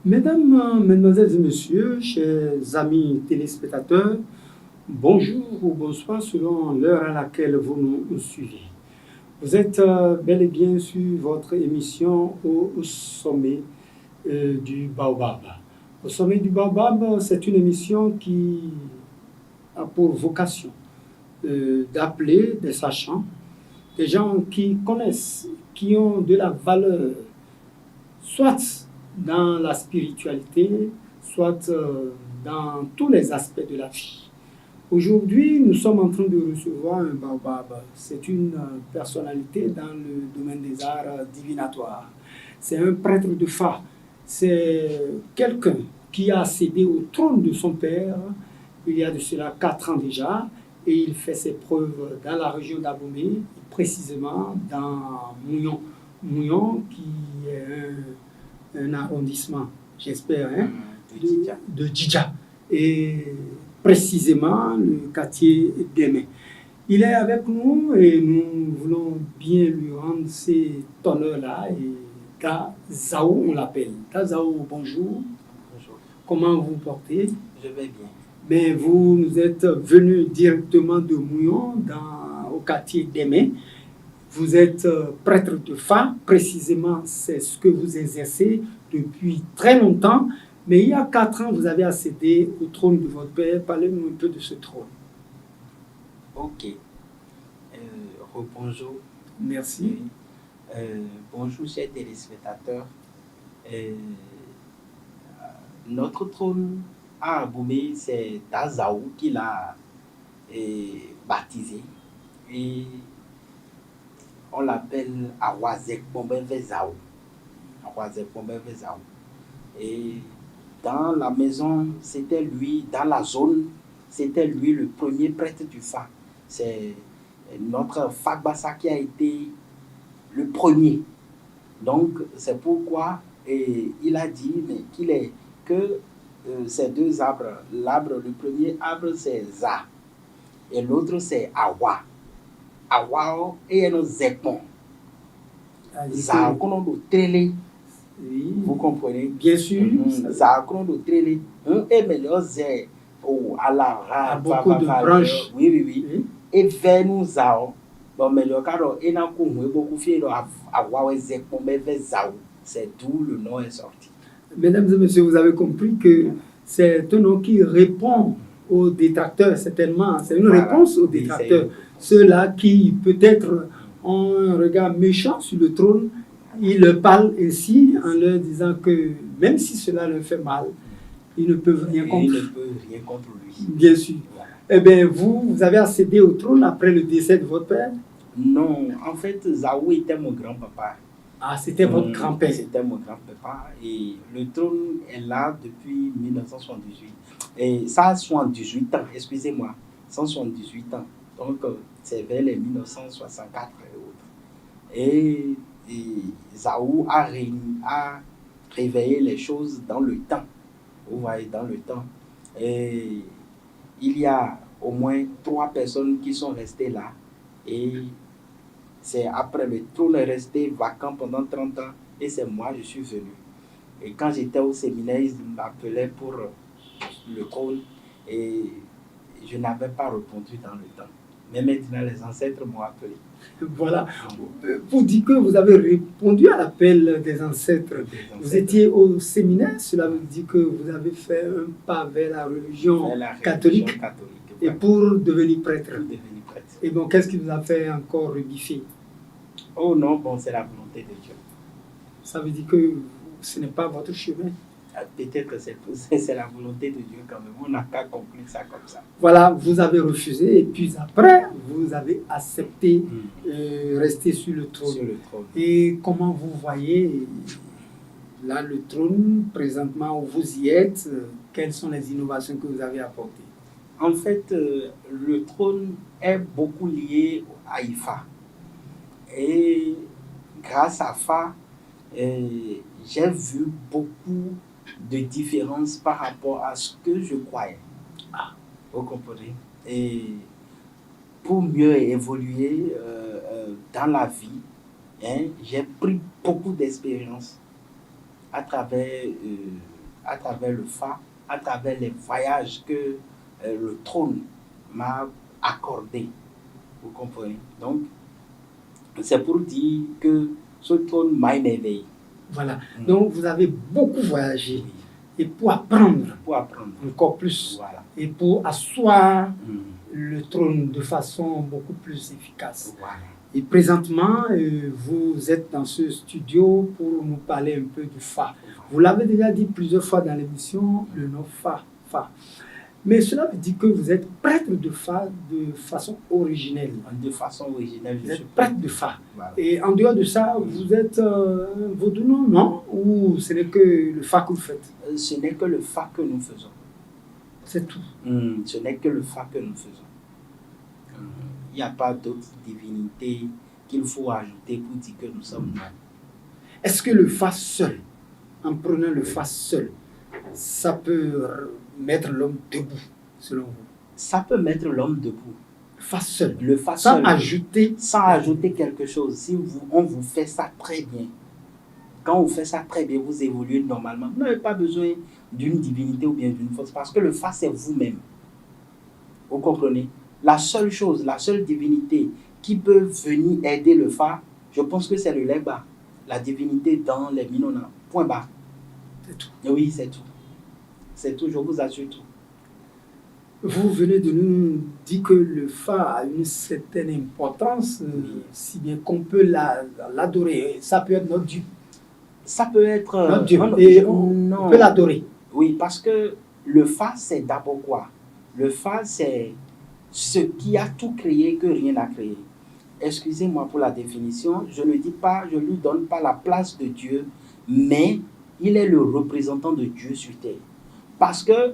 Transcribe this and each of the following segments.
Mesdames, Mesdemoiselles et Messieurs, chers amis téléspectateurs, bonjour ou bonsoir selon l'heure à laquelle vous nous suivez. Vous êtes bel et bien sur votre émission au sommet du Baobab. Au sommet du Baobab, c'est une émission qui a pour vocation d'appeler des sachants, des gens qui connaissent, qui ont de la valeur, soit dans la spiritualité, soit dans tous les aspects de la vie. Aujourd'hui, nous sommes en train de recevoir un baobab. C'est une personnalité dans le domaine des arts divinatoires. C'est un prêtre de Fa. C'est quelqu'un qui a accédé au trône de son père il y a de cela 4 ans déjà, et il fait ses preuves dans la région d'Abomey, précisément dans Mouillon. Mouillon qui est un arrondissement, j'espère, de Djidja, et précisément le quartier d'Emé. Il est avec nous et nous voulons bien lui rendre cet honneur-là. Et Tazao, on l'appelle. Tazao, bonjour. Bonjour. Comment vous portez? Je vais bien. Mais vous êtes venu directement de Mouillon, au quartier d'Emé. Vous êtes prêtre de Fa, précisément, c'est ce que vous exercez depuis très longtemps. Mais il y a 4 ans, vous avez accédé au trône de votre père. Parlez-nous un peu de ce trône. Ok. Bonjour. Merci. Bonjour, chers téléspectateurs. Notre trône à Abomey, c'est Tazao qui l'a baptisé. Et on l'appelle Awazek Bombevezao. Awazek Bombevezao. Et dans la maison, c'était lui, dans la zone, c'était lui le premier prêtre du Fa. C'est notre Fagbassa qui a été le premier. Donc, c'est pourquoi il a dit que ces deux arbres, le premier arbre c'est Za, et l'autre c'est Awa. Awa et un Zekpon. Za, qu'on a télé. Oui. Vous comprenez? Bien sûr. Ça a de télé. Et meilleur c'est à la beaucoup de branches. Oui. Et vers nous zao. Bon, meilleur car et n'a qu'on beaucoup fier à voir c'est d'où le nom est sorti. Mesdames et messieurs, vous avez compris que c'est un nom qui répond aux détracteurs, certainement. C'est une réponse aux détracteurs. Ceux-là qui peut-être ont un regard méchant sur le trône. Il leur parle ainsi en leur disant que même si cela leur fait mal, ils ne peuvent rien contre. Ils ne peuvent rien contre lui. Bien sûr. Voilà. Eh bien, vous avez accédé au trône après le décès de votre père? Non, en fait, Zaou était mon grand-papa. Ah, c'était votre grand-père? C'était mon grand-papa. Et le trône est là depuis 1978. Et ça a 78 ans, excusez-moi. 178 ans. Donc, c'est vers les 1964 et autres. Et Zaou a réveillé les choses dans le temps. Vous voyez, dans le temps. Et il y a au moins 3 personnes qui sont restées là. Et c'est après le trône est resté vacant pendant 30 ans. Et c'est moi, je suis venu. Et quand j'étais au séminaire, ils m'appelaient pour le trône. Et je n'avais pas répondu dans le temps. Mais maintenant, les ancêtres m'ont appelé. Voilà. Vous dites que vous avez répondu à l'appel des ancêtres. Vous étiez au séminaire, cela veut dire que vous avez fait un pas vers la religion catholique. Et pour devenir prêtre. Et bon, qu'est-ce qui vous a fait encore rebiffer? Oh non, bon, c'est la volonté de Dieu. Ça veut dire que ce n'est pas votre chemin. Peut-être c'est la volonté de Dieu quand même. On n'a qu'à conclure ça comme ça. Voilà, vous avez refusé et puis après, vous avez accepté rester sur le trône. Et comment vous voyez là le trône présentement où vous y êtes? Quelles sont les innovations que vous avez apportées? En fait, le trône est beaucoup lié à Ifa. Et grâce à Fa, j'ai vu beaucoup de différences par rapport à ce que je croyais. Vous comprenez? Et pour mieux évoluer dans la vie, j'ai pris beaucoup d'expérience à travers à travers le phare, à travers les voyages que le trône m'a accordé. Vous comprenez? Donc, c'est pour dire que ce trône m'a émerveillé. Voilà. Donc, vous avez beaucoup voyagé. Oui. Et pour apprendre encore plus. Voilà. Et pour asseoir le trône de façon beaucoup plus efficace. Voilà. Et présentement, vous êtes dans ce studio pour nous parler un peu du phare. Vous l'avez déjà dit plusieurs fois dans l'émission, le nom phare. Mais cela veut dire que vous êtes prêtre de phare de façon originelle. De façon originelle, vous êtes prêtre de phare. Voilà. Et en dehors de ça, vous êtes vaudounon, non? Ou ce n'est que le phare que vous faites? Ce n'est que le phare que nous faisons. C'est tout. Ce n'est que le phare que nous faisons. Il n'y a pas d'autre divinité qu'il faut ajouter pour dire que nous sommes là. Est-ce que le phare seul, en prenant le phare seul, ça peut mettre l'homme debout, selon vous? Ça peut mettre l'homme debout. Le phare seul. Le phare sans seul. Sans ajouter quelque chose. Si on vous fait ça très bien, quand vous faites ça très bien, vous évoluez normalement. Vous n'avez pas besoin d'une divinité ou bien d'une force, parce que le phare, c'est vous-même. Vous comprenez? La seule chose, la seule divinité qui peut venir aider le phare, je pense que c'est le Legba, la divinité dans les Minona. Point barre. C'est tout. Oui, c'est tout. C'est tout, je vous assure tout. Vous venez de nous dire que le phare a une certaine importance, si bien qu'on peut l'adorer. Ça peut être notre Dieu. Ça peut être notre Dieu. Et on peut l'adorer. Oui, parce que le phare, c'est d'abord quoi? Le phare, c'est ce qui a tout créé que rien n'a créé. Excusez-moi pour la définition, je ne dis pas, je ne lui donne pas la place de Dieu, mais il est le représentant de Dieu sur terre. Parce que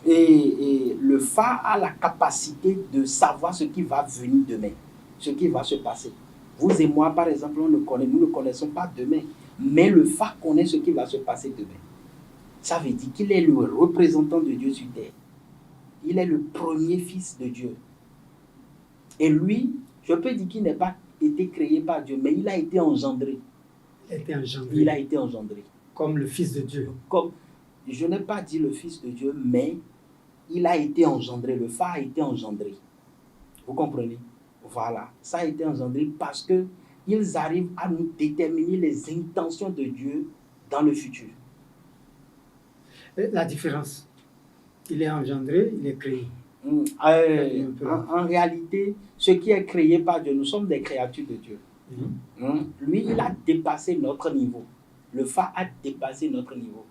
le phare a la capacité de savoir ce qui va venir demain, ce qui va se passer. Vous et moi, par exemple, nous ne connaissons pas demain, mais le phare connaît ce qui va se passer demain. Ça veut dire qu'il est le représentant de Dieu sur terre. Il est le premier fils de Dieu. Et lui, je peux dire qu'il n'a pas été créé par Dieu, mais il a été engendré. Il a été engendré. Comme le fils de Dieu. Je n'ai pas dit le fils de Dieu, mais il a été engendré. Le phare a été engendré. Vous comprenez? Voilà. Ça a été engendré parce qu'ils arrivent à nous déterminer les intentions de Dieu dans le futur. La différence, il est engendré, il est créé. En réalité, ce qui est créé par Dieu, nous sommes des créatures de Dieu. Lui, il a dépassé notre niveau. Le phare a dépassé notre niveau.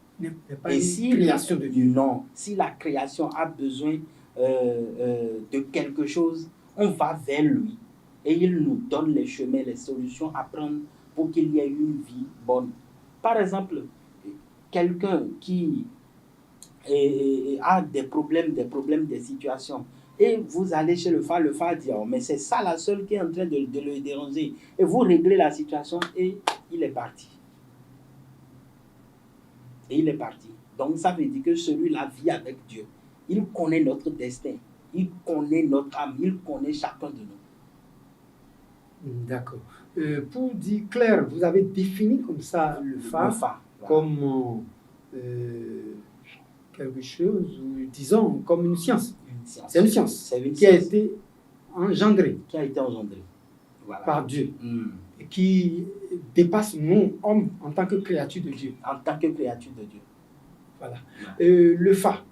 Et si création de Dieu. Non, si la création a besoin de quelque chose, on va vers lui et il nous donne les chemins, les solutions à prendre pour qu'il y ait une vie bonne. Par exemple, quelqu'un qui a des problèmes, des situations, et vous allez chez le phare dit, oh, mais c'est ça la seule qui est en train de le déranger. Et vous réglez la situation et il est parti. Et il est parti. Donc ça veut dire que celui-là vit avec Dieu. Il connaît notre destin. Il connaît notre âme. Il connaît chacun de nous. D'accord. Pour dire clair, vous avez défini comme ça le phare voilà. Comme quelque chose, disons, comme une science. C'est une science qui a été engendrée. Voilà. Par Dieu. Et qui dépasse nous, hommes, en tant que créature de Dieu. Voilà. Le phare.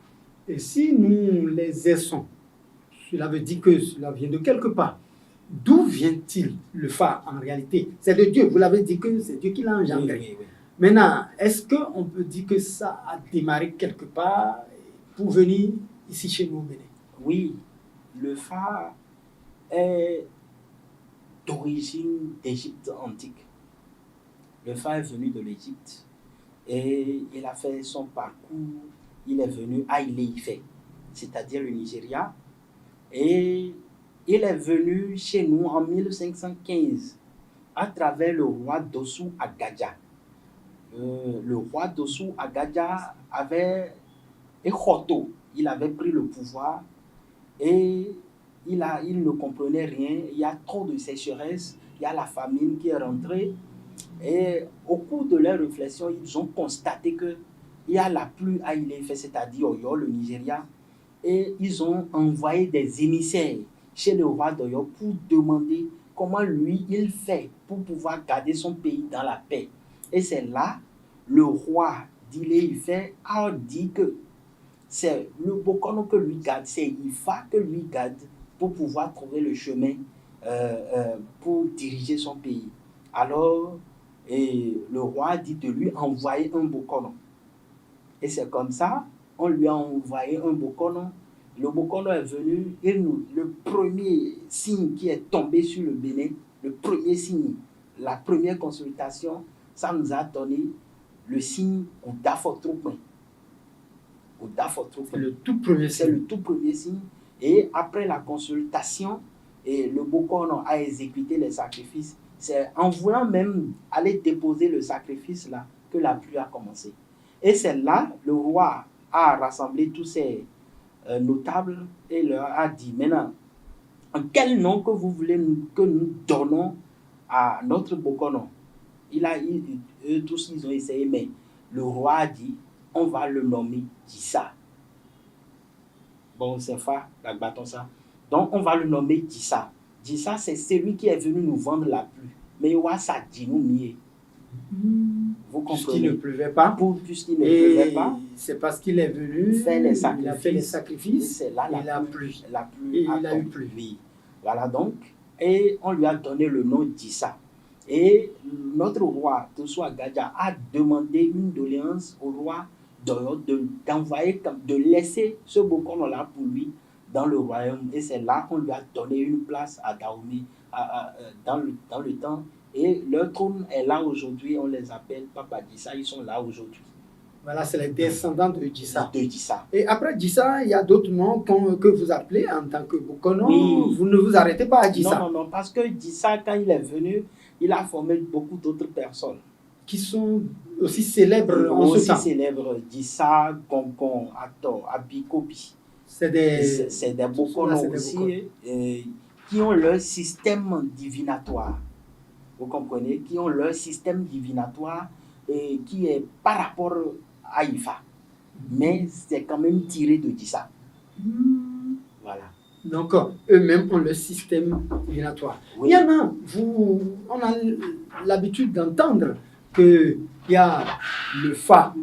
Et si nous l'exerçons, cela veut dire que cela vient de quelque part. D'où vient-il le phare en réalité? C'est de Dieu. Vous l'avez dit que c'est Dieu qui l'a engendré. Oui. Maintenant, est-ce qu'on peut dire que ça a démarré quelque part pour venir ici chez nous au Bénin? Oui. Le phare est d'origine d'Égypte antique. Le phare est venu de l'Égypte et il a fait son parcours. Il est venu à Ile-Ife, c'est-à-dire le Nigeria, et il est venu chez nous en 1515 à travers le roi Dossou Agadja. Le roi Dossou Agadja avait Ekhoto, il avait pris le pouvoir et il ne comprenait rien. Il y a trop de sécheresse, il y a la famine qui est rentrée Et au cours de leur réflexion, ils ont constaté qu'il y a la pluie à Ile-Ife, c'est-à-dire Oyo, le Nigeria, et ils ont envoyé des émissaires chez le roi d'Oyo pour demander comment lui, il fait pour pouvoir garder son pays dans la paix. Et c'est là, le roi d'Ile-Ife a dit que c'est le Bokono que lui garde, c'est Ifa que lui garde pour pouvoir trouver le chemin pour diriger son pays. Alors, le roi dit de lui envoyer un Bokono. Et c'est comme ça, on lui a envoyé un Bokono. Le Bokono est venu, et le premier signe qui est tombé sur le Bénin, le premier signe, la première consultation, ça nous a donné le signe Oudafotroupen. C'est le tout premier C'est signe. le tout premier signe. Et après la consultation, et le Bokono a exécuté les sacrifices. C'est en voulant même aller déposer le sacrifice là que la pluie a commencé. Et c'est là, le roi a rassemblé tous ses notables et leur a dit, maintenant, quel nom que vous voulez que nous donnons à notre Bokono? Eux tous, ils ont essayé, mais le roi a dit, on va le nommer Dissa. Bon, c'est la bâton ça. Donc, on va le nommer Dissa. Dissa, c'est celui qui est venu nous vendre la pluie. Mais ça dit nous mieux. Vous comprenez? Puisqu'il ne pleuvait pas. Puisqu'il ne pleuvait pas. C'est parce qu'il est venu, il a fait les sacrifices, c'est là il a plu. La pluie Et il a eu plu. Oui. Voilà donc. Et on lui a donné le nom d'Issa. Et notre roi, Toussoua Gadja, a demandé une doléance au roi d'envoyer, de laisser ce Bokono-là pour lui dans le royaume. Et c'est là qu'on lui a donné une place à Dahomey dans le temps. Et leur trône est là aujourd'hui, on les appelle Papa Dissa, ils sont là aujourd'hui. Voilà, c'est les descendants de Dissa. De Dissa. Et après Dissa, il y a d'autres noms que vous appelez en tant que Bokono. Oui. Vous ne vous arrêtez pas à Dissa. Non, parce que Dissa, quand il est venu, il a formé beaucoup d'autres personnes. Qui sont aussi célèbres en ce temps. Aussi célèbres, Dissa, Gongon, Ato, Abikobi. C'est des Bokono aussi qui ont leur système divinatoire. Vous comprenez? Qui ont leur système divinatoire et qui est par rapport à Ifa. Mais c'est quand même tiré de Dissa. Voilà. Donc, eux-mêmes ont leur système divinatoire. Oui. Il y en a, on a l'habitude d'entendre qu'il y a le Fa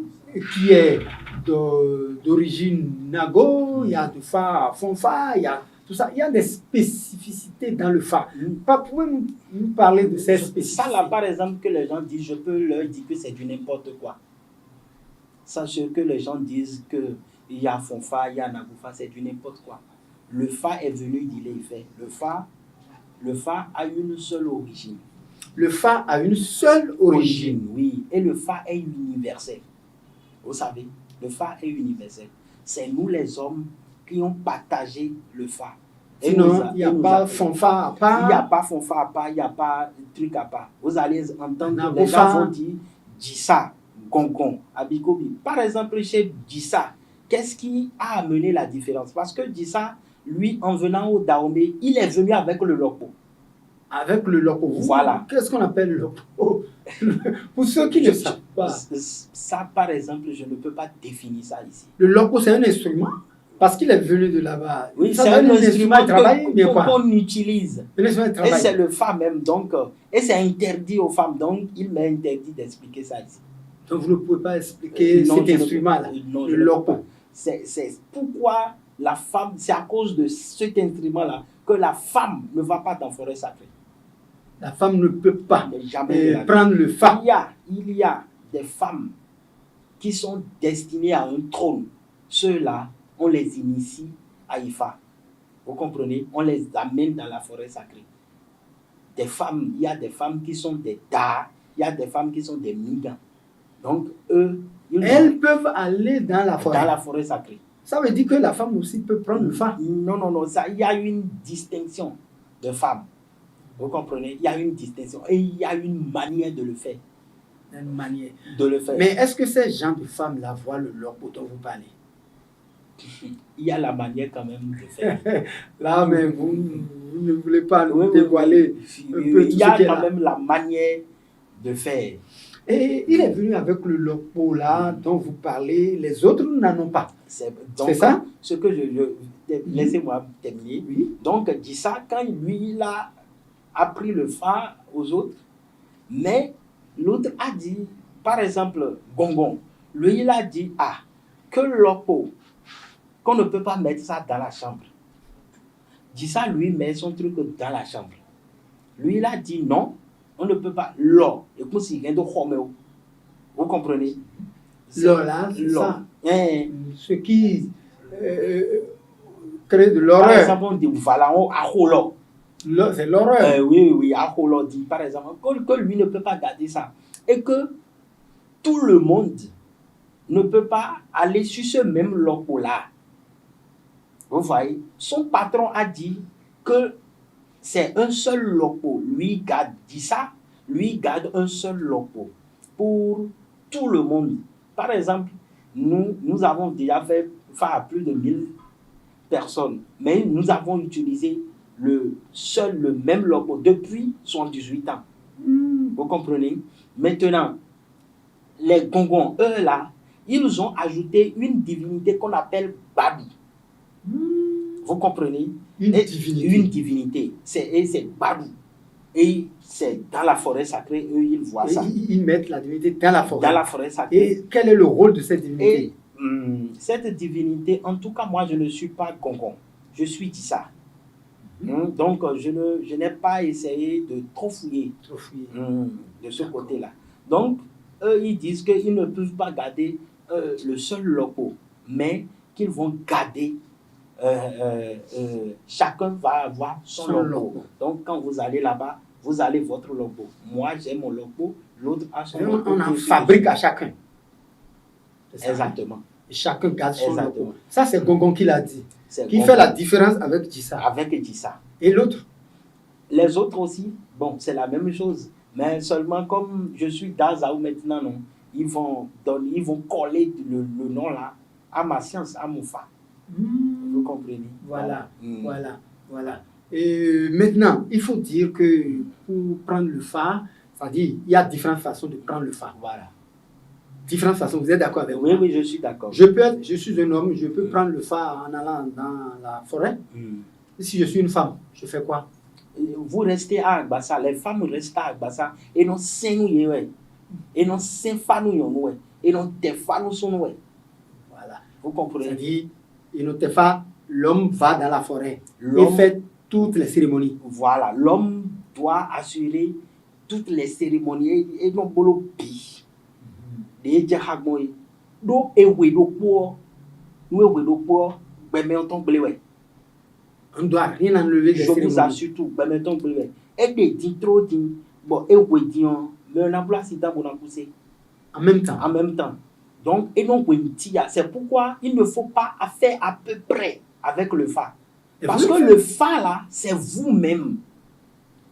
qui est d'origine Nago, il y a du Fa Fonfa, il y a tout ça. Il y a des spécificités dans le Fa. Pouvez-vous nous parler de ces spécificités? Ça là, par exemple, que les gens disent, je peux leur dire que c'est du n'importe quoi. Ça, ce que les gens disent qu'il y a Fonfa, il y a Nagoufa, c'est du n'importe quoi. Le Fa est venu d'Ile-Ife. Le Fa a une seule origine. Le Fa a une seule origine. Oui. Et le Fa est universel. Vous savez, le Fa est universel. C'est nous les hommes qui ont partagé le Fa. Sinon, il n'y a pas Fonfa à part. Il n'y a pas Fonfa à part, il n'y a pas truc à part. Vous allez entendre que les gens vont dire Dissa, Gongon, Abikobi. Par exemple, chez Dissa, qu'est-ce qui a amené la différence? Parce que Dissa, lui, en venant au Dahomey, il est venu avec le Lopo. Avec le Lopo. Voilà. Qu'est-ce qu'on appelle le Lopo? Pour ceux qui ne savent pas. Ça, par exemple, je ne peux pas définir ça ici. Le Lopo, c'est un instrument? Parce qu'il est venu de là-bas. Oui, c'est un instrument qu'on utilise. Et c'est le Fa même, donc, et c'est interdit aux femmes, donc il m'est interdit d'expliquer ça ici. Donc vous ne pouvez pas expliquer cet instrument-là, le Lopo. C'est pourquoi la femme, c'est à cause de cet instrument-là que la femme ne va pas dans la forêt sacrée. La femme ne peut pas prendre le Fa. Fa. Il y a des femmes qui sont destinées à un trône. Ceux-là, on les initie à Ifa. Vous comprenez? On les amène dans la forêt sacrée. Des femmes, il y a des femmes qui sont des Da, il y a des femmes qui sont des Migas. Donc, elles peuvent aller dans la forêt. Dans la forêt sacrée. Ça veut dire que la femme aussi peut prendre le Fa. Non, il y a une distinction de femmes. Vous comprenez? Il y a une distinction et il y a une manière de le faire. Une manière de le faire. Mais est-ce que ces gens de femmes-là voient le Lopo dont vous parlez? Il y a la manière quand même de faire. Là, mais vous ne voulez pas nous dévoiler un peu il y a quand même la manière de faire. Et il est venu avec le lopo là dont vous parlez, les autres n'en ont pas. Donc, ça? Ce que laissez-moi terminer. Oui. Donc, dit ça, quand lui, il a appris le fa aux autres, mais l'autre a dit, par exemple, Gongon, lui, il a dit, que lopo, qu'on ne peut pas mettre ça dans la chambre. Dit ça, lui, met son truc dans la chambre. Lui, il a dit non, on ne peut pas. L'or, et comme si rien de Roméo. Vous comprenez? L'or là, c'est ça. Eh. Ce qui crée de l'horreur. Par exemple, on dit voilà, Acholo. C'est l'horreur. Oui, Acholo dit, par exemple, que lui ne peut pas garder ça. Et que tout le monde ne peut pas aller sur ce même loco-là. Vous voyez, son patron a dit que c'est un seul loco. Lui garde, dit ça, lui garde un seul loco pour tout le monde. Par exemple, nous avons déjà fait à plus de 1000 personnes, mais nous avons utilisé le même loco depuis 78 ans. Vous comprenez? Maintenant, les Gongons, eux là, ils ont ajouté une divinité qu'on appelle Babi. Vous comprenez? Une divinité. Une divinité. C'est Badou. Et c'est dans la forêt sacrée, eux, ils voient ça. Ils mettent la divinité dans la forêt. Dans la forêt sacrée. Et quel est le rôle de cette divinité? Cette divinité, en tout cas, moi, je ne suis pas Gongon. Je suis Dissa. Donc, je n'ai pas essayé de trop fouiller de ce côté-là. Donc, eux, ils disent qu'ils ne peuvent pas garder le seul loco, mais qu'ils vont garder chacun va avoir son logo. Donc, quand vous allez là-bas, vous avez votre logo. Moi, j'ai mon logo, l'autre a son logo. On en fabrique à chacun. Exactement. Et chacun garde son logo. Ça, c'est Gongon qui l'a dit. Qui Gongon. fait la différence avec Dissa. Avec Dissa. Et l'autre? Les autres aussi, bon, c'est la même chose. Mais seulement comme je suis d'Azaou maintenant, non, ils vont coller le nom là à ma science, à mon fa. Vous comprenez? Voilà. Et maintenant, il faut dire que pour prendre le fa, c'est-à-dire il y a différentes façons de prendre le fa. Voilà. Différentes façons, vous êtes d'accord avec moi? Oui, je suis d'accord. Je suis un homme, je peux prendre le fa en allant dans la forêt. Si je suis une femme, je fais quoi? Vous restez à Agbassa, les femmes restent à Agbassa et non c'est nous et non c'est fanou yon et non te fanou son Voilà. Vous comprenez? C'est-à-dire l'homme va dans la forêt et fait toutes les cérémonies. Voilà, l'homme doit assurer toutes les cérémonies et non bolo pi. De jahagmoy do ewe do po, ben on tombe ouais. On ne doit rien enlever des cérémonies. Je vous assure tout, ben mettons ouais. Et des dit trop dit, bon ewe dion, mais on a voulu si dans bon pousser. En même temps. Donc, et non, c'est pourquoi il ne faut pas faire à peu près avec le fa. Parce que le fa, là, c'est vous-même.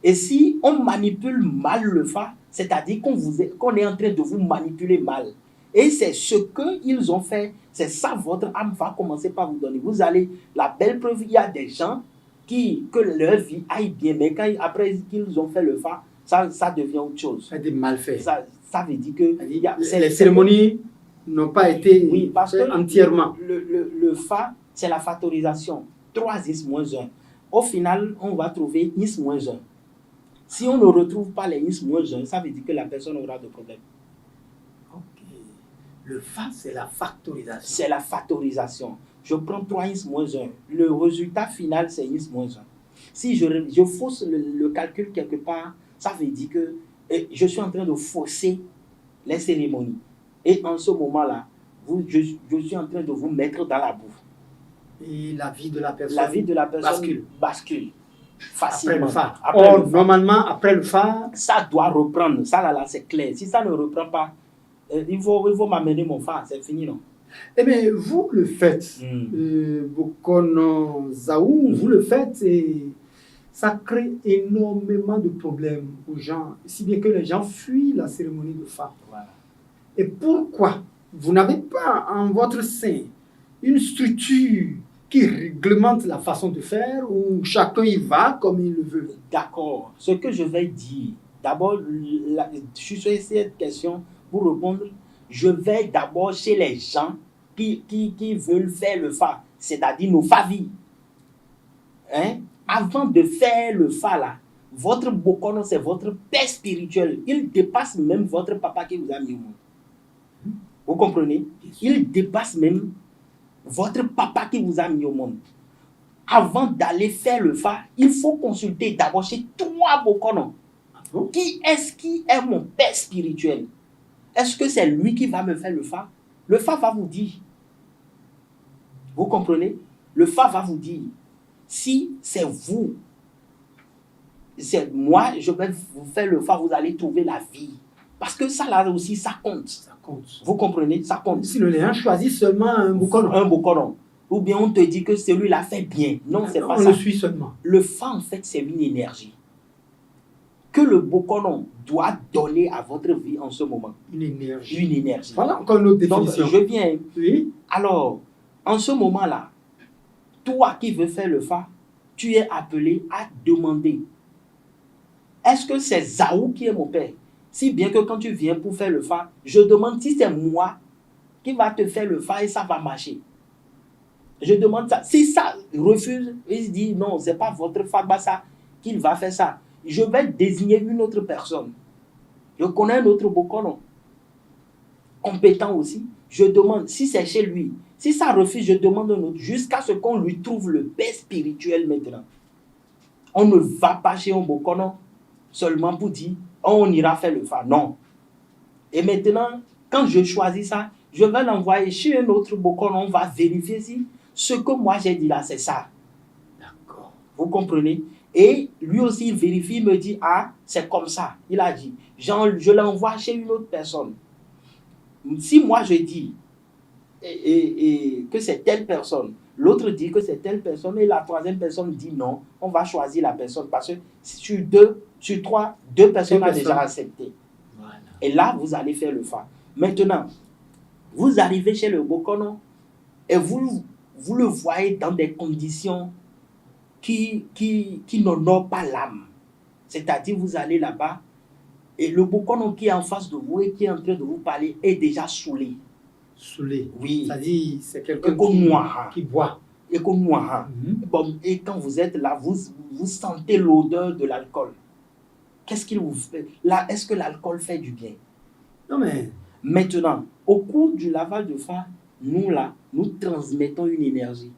Et si on manipule mal le fa, c'est-à-dire qu'on est en train de vous manipuler mal. Et c'est ce qu'ils ont fait. C'est ça, votre âme va commencer par vous donner. Vous allez, la belle preuve, il y a des gens que leur vie aille bien, mais après qu'ils ont fait le fa, ça devient autre chose. Ça a été mal fait. Ça veut dire que... les cérémonies n'ont pas été entièrement. Le fa, c'est la factorisation. 3x-1. Au final, on va trouver x-1. Si on ne retrouve pas les x-1, ça veut dire que la personne aura des problèmes. Ok. Le fa, c'est la factorisation. C'est la factorisation. Je prends 3x-1. Le résultat final, c'est x-1. Si je fausse le calcul quelque part, ça veut dire que je suis en train de fausser les cérémonies. Et en ce moment-là, je suis en train de vous mettre dans la bouffe. Et la vie de la personne bascule facilement. Après le fa. Normalement, après le fa, ça doit reprendre. Ça là, c'est clair. Si ça ne reprend pas, il faut m'amener mon fa. C'est fini, non? Eh bien, vous le faites. Bokono Zaou, vous le faites et ça crée énormément de problèmes aux gens. Si bien que les gens fuient la cérémonie de fa. Voilà. Et pourquoi vous n'avez pas en votre sein une structure qui réglemente la façon de faire où chacun y va comme il le veut? D'accord. Ce que je vais dire, D'abord, je suis sur cette question pour répondre. Je vais d'abord chez les gens qui veulent faire le fa, c'est-à-dire nos familles. Hein? Avant de faire le fa là, votre bokono, c'est votre père spirituel. Il dépasse même votre papa qui vous a mis au monde. Vous comprenez? Il dépasse même votre papa qui vous a mis au monde. Avant d'aller faire le fa, il faut consulter d'abord chez trois bokono. Qui est mon père spirituel? Est-ce que c'est lui qui va me faire le fa? Le fa va vous dire. Vous comprenez? Le fa va vous dire. Si c'est vous, c'est moi, je vais vous faire le fa, vous allez trouver la vie. Parce que ça là aussi, ça compte. Ça compte. Vous comprenez? Ça compte. Si le léant choisit seulement un bokono. Un bokono. Ou bien on te dit que celui-là fait bien. Non, c'est pas on ça. On le suit seulement. Le fa, en fait, c'est une énergie que le bokono doit donner à votre vie en ce moment. Une énergie. Une énergie. Voilà encore une autre définition. Donc, je viens. Oui. Alors, en ce moment-là, toi qui veux faire le fa, tu es appelé à demander. Est-ce que c'est Zaou qui est mon père? Si bien que quand tu viens pour faire le fa, je demande si c'est moi qui va te faire le fa et ça va marcher. Je demande ça. Si ça refuse, il se dit non, c'est pas votre Fagbassa qu'il va faire ça. Je vais désigner une autre personne. Je connais un autre bokono, compétent aussi. Je demande si c'est chez lui. Si ça refuse, je demande un autre, jusqu'à ce qu'on lui trouve le père spirituel maintenant. On ne va pas chez un bokono seulement pour dire on ira faire le fa. Non. Et maintenant, quand je choisis ça, je vais l'envoyer chez un autre bokono. On va vérifier si ce que moi j'ai dit là, c'est ça. D'accord. Vous comprenez? Et lui aussi, il vérifie, il me dit, ah, c'est comme ça. Il a dit, je l'envoie chez une autre personne. Si moi je dis que c'est telle personne, l'autre dit que c'est telle personne, et la troisième personne dit non, on va choisir la personne parce que sur trois, deux personnes ont déjà accepté. Voilà. Et là, vous allez faire le fa. Maintenant, vous arrivez chez le bokono et vous le voyez dans des conditions qui n'honorent pas l'âme. C'est-à-dire, vous allez là-bas et le bokono qui est en face de vous et qui est en train de vous parler est déjà saoulé. Saoulé. Oui. C'est-à-dire, c'est quelqu'un qui boit. Bon, et quand vous êtes là, vous sentez l'odeur de l'alcool. Qu'est-ce qu'il vous fait? Là, est-ce que l'alcool fait du bien? Non, mais... Maintenant, au cours du lavage de fa, nous transmettons une énergie.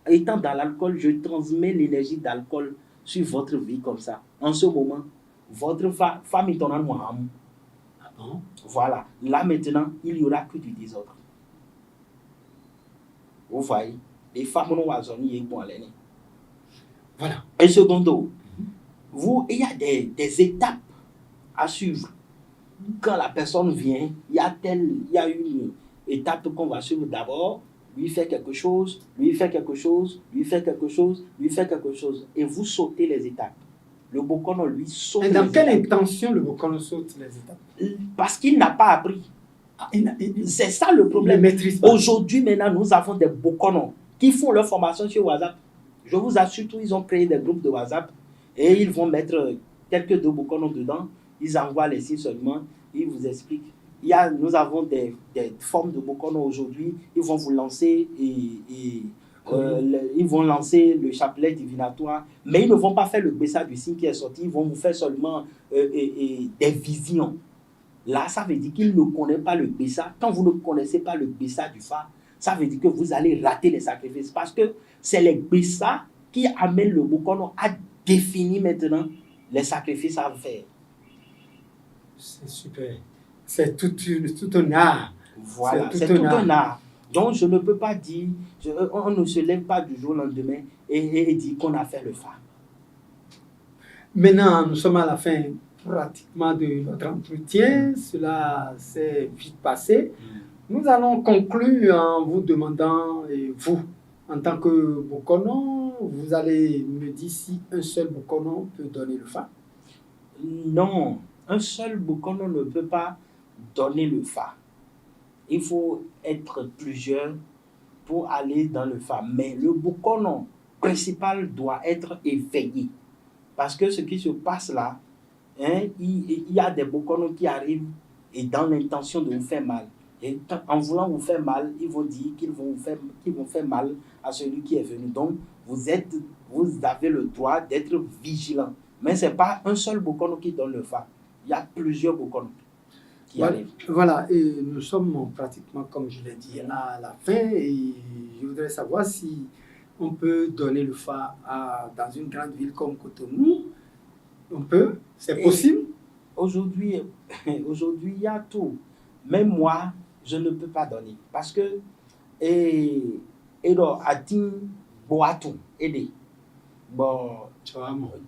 Étant dans l'alcool, je transmets l'énergie d'alcool sur votre vie comme ça. En ce moment, votre femme est en moi. Ah bon? Voilà. Là maintenant, il n'y aura que du désordre. Vous voyez? Les femmes n'ont pas besoin pour aller. Voilà. Et secondo, il y a des étapes à suivre. Quand la personne vient, il y a une étape qu'on va suivre d'abord. Lui fait quelque chose, lui fait quelque chose, lui fait quelque chose, lui fait quelque chose. Et vous sautez les étapes. Le bokono, lui, saute les étapes. Et dans quelle intention le bokono saute les étapes? Parce qu'il n'a pas appris. C'est ça le problème. Aujourd'hui, maintenant, nous avons des bokono qui font leur formation sur WhatsApp. Je vous assure, ils ont créé des groupes de WhatsApp et ils vont mettre quelques deux bokono dedans. Ils envoient les signes seulement, ils vous expliquent. Nous avons des formes de bokono aujourd'hui. Ils vont vous lancer ils vont lancer le chapelet divinatoire, mais ils ne vont pas faire le bessa du signe qui est sorti. Ils vont vous faire seulement des visions. Là, ça veut dire qu'ils ne connaissent pas le bessa. Quand vous ne connaissez pas le bessa du fa, ça veut dire que vous allez rater les sacrifices parce que c'est les bessa qui amènent le bokono à définir maintenant les sacrifices à faire. C'est super. C'est tout un art. Voilà, c'est tout un art. Donc, je ne peux pas dire, on ne se lève pas du jour au lendemain et dire qu'on a fait le fa. Maintenant, nous sommes à la fin pratiquement de notre entretien. Cela s'est vite passé. Nous allons conclure en vous demandant, et vous, en tant que bokono, vous allez me dire si un seul bokono peut donner le fa. Non, un seul bokono ne peut pas donner le fa. Il faut être plusieurs pour aller dans le fa. Mais le bokono principal doit être éveillé. Parce que ce qui se passe là, hein, il y a des Bokono qui arrivent et dans l'intention de vous faire mal. Et en voulant vous faire mal, ils vont dire qu'ils vont faire mal à celui qui est venu. Donc, vous avez le droit d'être vigilant. Mais ce n'est pas un seul Bokono qui donne le fa. Il y a plusieurs Bokono qui arrivent. Voilà, et nous sommes pratiquement, comme je l'ai dit, à la fin. Et je voudrais savoir si on peut donner le fa dans une grande ville comme Cotonou. On peut, c'est possible. Aujourd'hui, il y a tout. Même moi, je ne peux pas donner. Parce que, alors, Atin Boatou, aidé. Bon,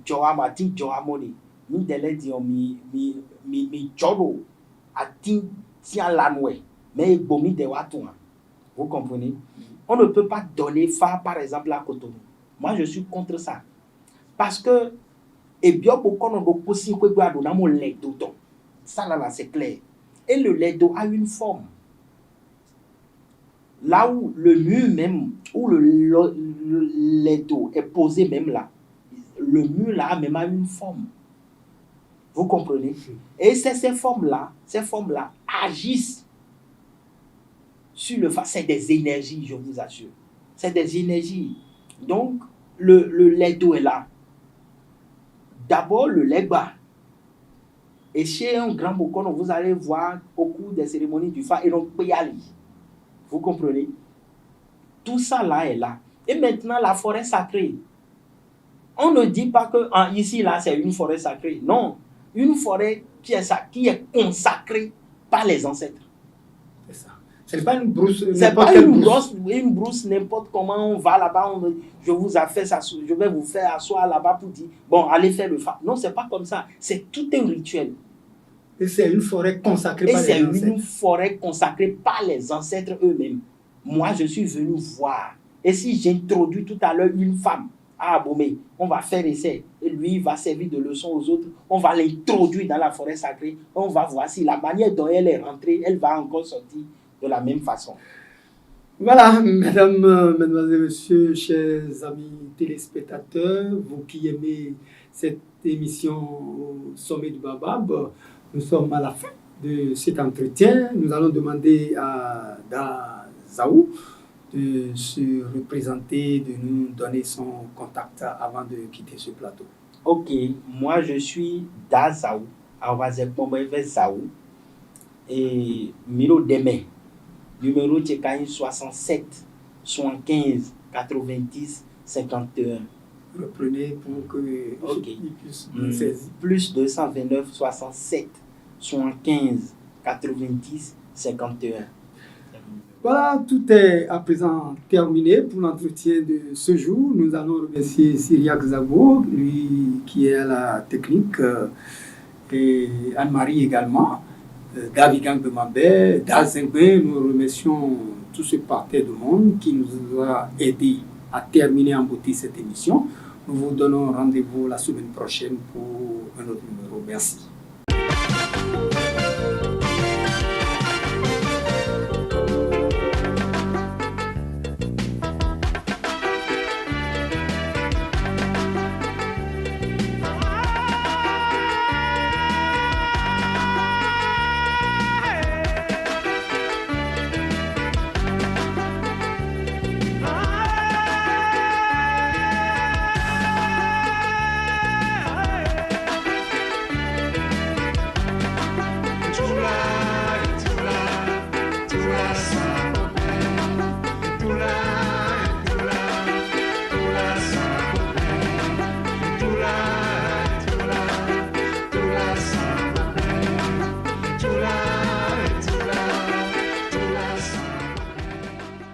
Joama, Atin Joamoni. Mi dele di mi jodo. Atin tia lanwe. Mais bomi de Watou. Vous comprenez? On ne peut pas donner fa, par exemple, à Cotonou. Moi, je suis contre ça. Parce que, et bien, beaucoup de possibles que nous avons le lait d'eau. Ça, là, c'est clair. Et le lait d'eau a une forme. Là où le mur même, où le lait d'eau est posé même là, le mur là même a une forme. Vous comprenez? Et c'est ces formes-là agissent sur le fa. C'est des énergies, je vous assure. C'est des énergies. Donc, le lait d'eau est là. D'abord, le lait bas. Et chez un grand Bokono, vous allez voir au cours des cérémonies du fa et donc Payali. Vous comprenez? Tout ça là est là. Et maintenant, la forêt sacrée. On ne dit pas que ici, là, c'est une forêt sacrée. Non. Une forêt qui est consacrée par les ancêtres. C'est ça. Ce n'est pas une brousse. C'est pas une brousse n'importe comment. On va là-bas, je vais vous faire asseoir là-bas pour dire, bon, allez faire le fa. Non, c'est pas comme ça. C'est tout un rituel. Et c'est une forêt consacrée par les ancêtres. Et c'est une forêt consacrée par les ancêtres eux-mêmes. Moi, je suis venu voir. Et si j'introduis tout à l'heure une femme à Abomey, on va faire essai. Et lui, il va servir de leçon aux autres. On va l'introduire dans la forêt sacrée. On va voir si la manière dont elle est rentrée, elle va encore sortir de la même façon. Voilà, mesdames, mesdemoiselles, messieurs, chers amis téléspectateurs, vous qui aimez cette émission au sommet du Baobab, nous sommes à la fin de cet entretien. Nous allons demander à Zaou de se représenter, de nous donner son contact avant de quitter ce plateau. Ok, moi je suis Zaou, Zaou, et Miro Deme, numéro 67 75 90 51. Reprenez pour que il puisse saisir. Plus 229 67 75 90 51. Voilà, tout est à présent terminé pour l'entretien de ce jour. Nous allons remercier Syriac Zabo, lui qui est à la technique, et Anne-Marie également, David Gang de Mabé, Dazengbe. Nous remercions tout ce parterre de monde qui nous a aidé à terminer en beauté cette émission. Nous vous donnons rendez-vous la semaine prochaine pour un autre numéro. Merci.